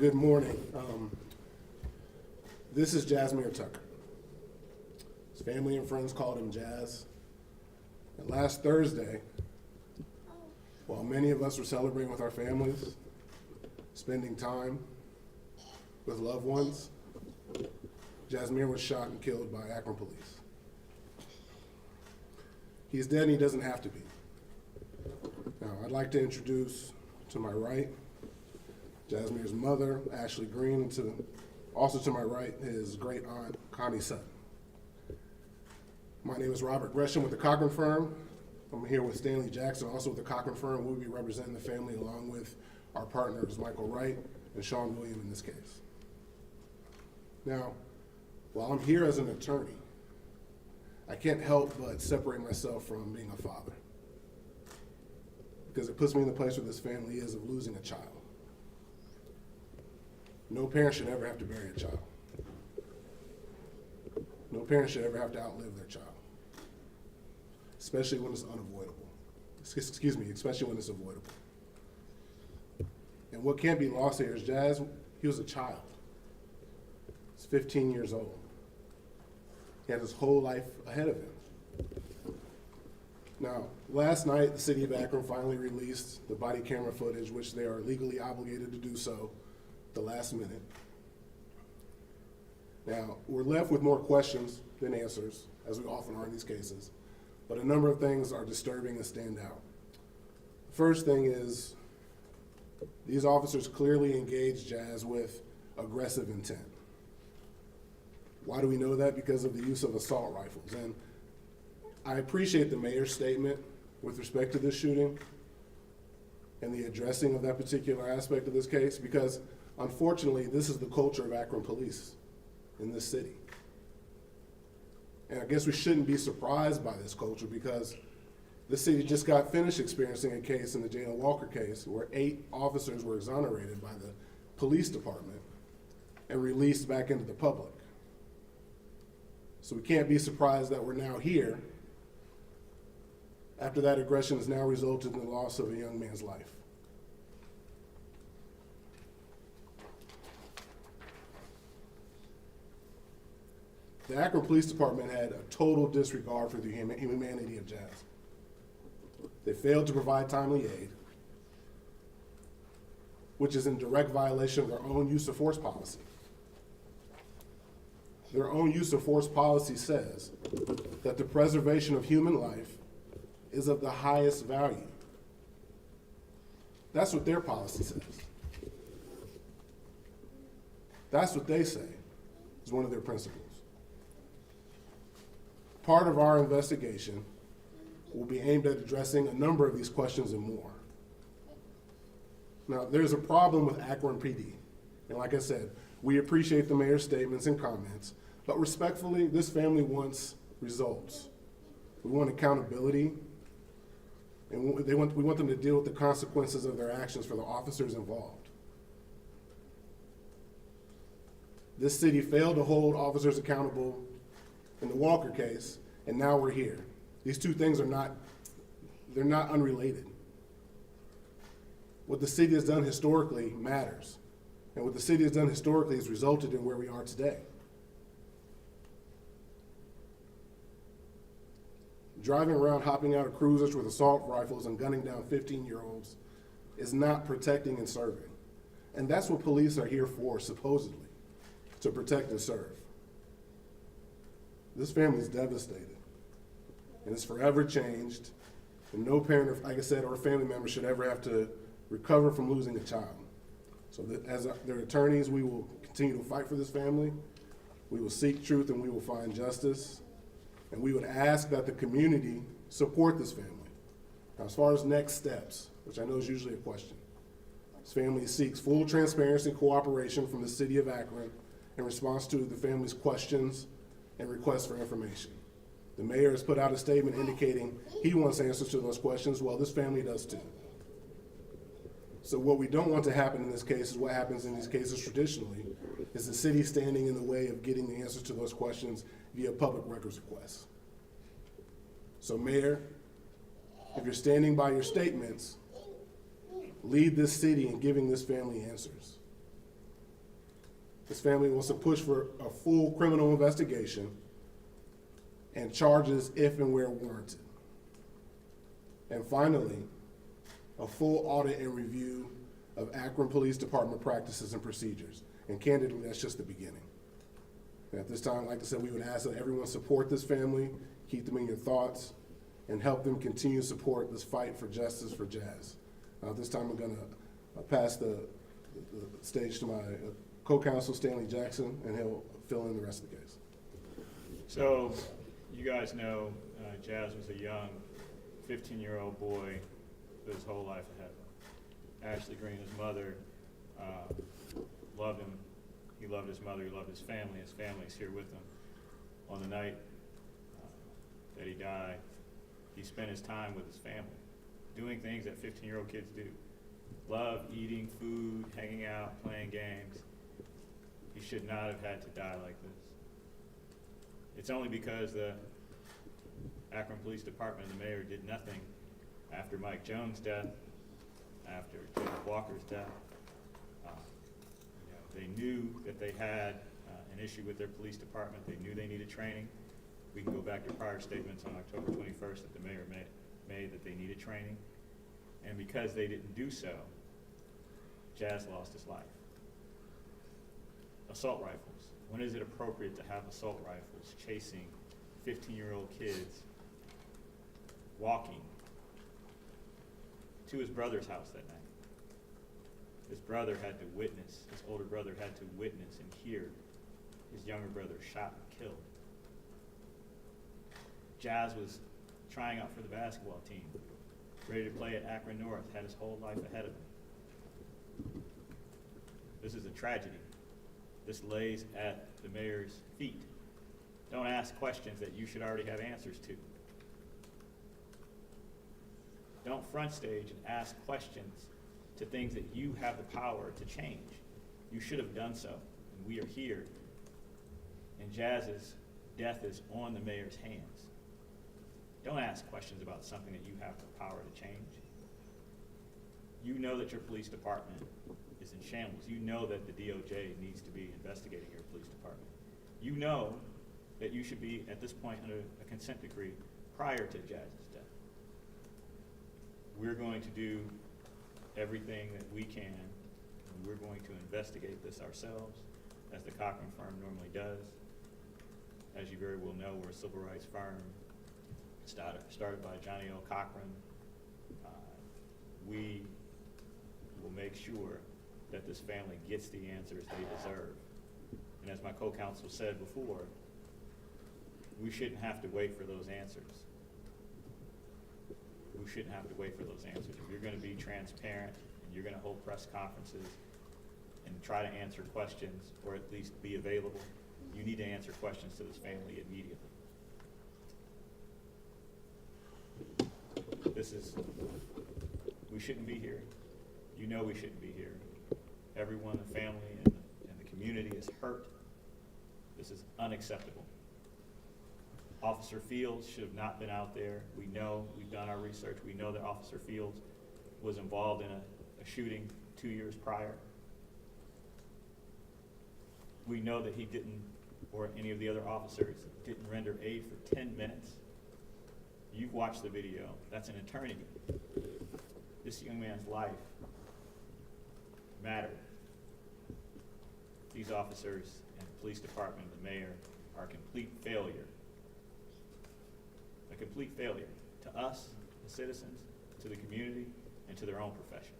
Good morning. This is Jazmir Tucker. His family and friends called him Jazz. And last Thursday, while many of us were celebrating with our families, spending time with loved ones, Jazmir was shot and killed by Akron Police. He's dead and he doesn't have to be. Now, I'd like to introduce to my right, Jazmir's mother, Ashley Green, and also to my right, his great aunt, Connie Sutton. My name is Robert Gresham with the Cochran Firm. I'm here with Stanley Jackson, also with the Cochran Firm. We'll be representing the family along with our partners, Michael Wright and Sean William in this case. Now, while I'm here as an attorney, I can't help but separate myself from being a father, because it puts me in the place where this family is of losing a child. No parent should ever have to bury a child. No parent should ever have to outlive their child, especially when it's unavoidable. Excuse me, especially when it's avoidable. And what can't be lost here is Jazz, he was a child. He's 15 years old. He had his whole life ahead of him. Now, last night, the city of Akron finally released the body camera footage, which they are legally obligated to do so the last minute. Now, we're left with more questions than answers, as we often are in these cases, but a number of things are disturbing and stand out. First thing is, these officers clearly engaged Jazz with aggressive intent. Why do we know that? Because of the use of assault rifles. And I appreciate the mayor's statement with respect to this shooting and the addressing of that particular aspect of this case, because unfortunately, this is the culture of Akron Police in this city. And I guess we shouldn't be surprised by this culture, because the city just got finished experiencing a case in the Jana Walker case where 8 officers were exonerated by the police department and released back into the public. So we can't be surprised that we're now here after that aggression has now resulted in the loss of a young man's life. The Akron Police Department had a total disregard for the humanity of Jazz. They failed to provide timely aid, which is in direct violation of their own use of force policy. Their own use of force policy says that the preservation of human life is of the highest value. That's what their policy says. That's what they say is one of their principles. Part of our investigation will be aimed at addressing a number of these questions and more. Now, there's a problem with Akron PD. And like I said, we appreciate the mayor's statements and comments, but respectfully, this family wants results. We want accountability, and we want them to deal with the consequences of their actions for the officers involved. This city failed to hold officers accountable in the Walker case, and now we're here. These two things are not unrelated. What the city has done historically matters, and what the city has done historically has resulted in where we are today. Driving around, hopping out of cruisers with assault rifles and gunning down 15-year-olds is not protecting and serving. And that's what police are here for, supposedly, to protect and serve. This family is devastated, and it's forever changed, and no parent, like I said, or family member should ever have to recover from losing a child. So as their attorneys, we will continue to fight for this family. We will seek truth and we will find justice. And we would ask that the community support this family. Now, as far as next steps, which I know is usually a question, this family seeks full transparency and cooperation from the city of Akron in response to the family's questions and requests for information. The mayor has put out a statement indicating he wants answers to those questions. Well, this family does too. So what we don't want to happen in this case is what happens in these cases traditionally, is the city standing in the way of getting the answers to those questions via public records requests. So Mayor, if you're standing by your statements, lead this city in giving this family answers. This family wants to push for a full criminal investigation and charges if and where warranted. And finally, a full audit and review of Akron Police Department practices and procedures. And candidly, that's just the beginning. And at this time, like I said, we would ask that everyone support this family, keep them in your thoughts, and help them continue to support this fight for justice for Jazz. At this time, I'm gonna pass the stage to my co-counsel, Stanley Jackson, and he'll fill in the rest of the case. So, you guys know Jazz was a young 15-year-old boy with his whole life ahead of him. Ashley Green, his mother, loved him. He loved his mother, he loved his family. His family's here with him. On the night that he died, he spent his time with his family, doing things that 15-year-old kids do. Love eating food, hanging out, playing games. He should not have had to die like this. It's only because the Akron Police Department and the mayor did nothing after Mike Jones' death, after Jacob Walker's death. They knew that they had an issue with their police department. They knew they needed training. We can go back to prior statements on October 21st that the mayor made that they needed training. And because they didn't do so, Jazz lost his life. Assault rifles. When is it appropriate to have assault rifles chasing 15-year-old kids walking to his brother's house that night? His brother had to witness, his older brother had to witness and hear his younger brother shot and killed. Jazz was trying out for the basketball team, ready to play at Akron North, had his whole life ahead of him. This is a tragedy. This lays at the mayor's feet. Don't ask questions that you should already have answers to. Don't front stage and ask questions to things that you have the power to change. You should have done so, and we are here. And Jazz's death is on the mayor's hands. Don't ask questions about something that you have the power to change. You know that your police department is in shambles. You know that the DOJ needs to be investigating your police department. You know that you should be, at this point, under a consent decree prior to Jazz's death. We're going to do everything that we can, and we're going to investigate this ourselves, as the Cochran Firm normally does. As you very well know, we're a civil rights firm started by Johnny L. Cochran. We will make sure that this family gets the answers they deserve. And as my co-counsel said before, we shouldn't have to wait for those answers. We shouldn't have to wait for those answers. If you're going to be transparent and you're going to hold press conferences and try to answer questions, or at least be available, you need to answer questions to this family immediately. We shouldn't be here. You know we shouldn't be here. Everyone, the family, and the community is hurt. This is unacceptable. Officer Fields should have not been out there. We know, we've done our research, we know that Officer Fields was involved in a shooting 2 years prior. We know that he didn't, or any of the other officers, didn't render aid for 10 minutes. You've watched the video. That's an eternity. This young man's life mattered. These officers and the police department, the mayor, are a complete failure. A complete failure to us, the citizens, to the community, and to their own profession.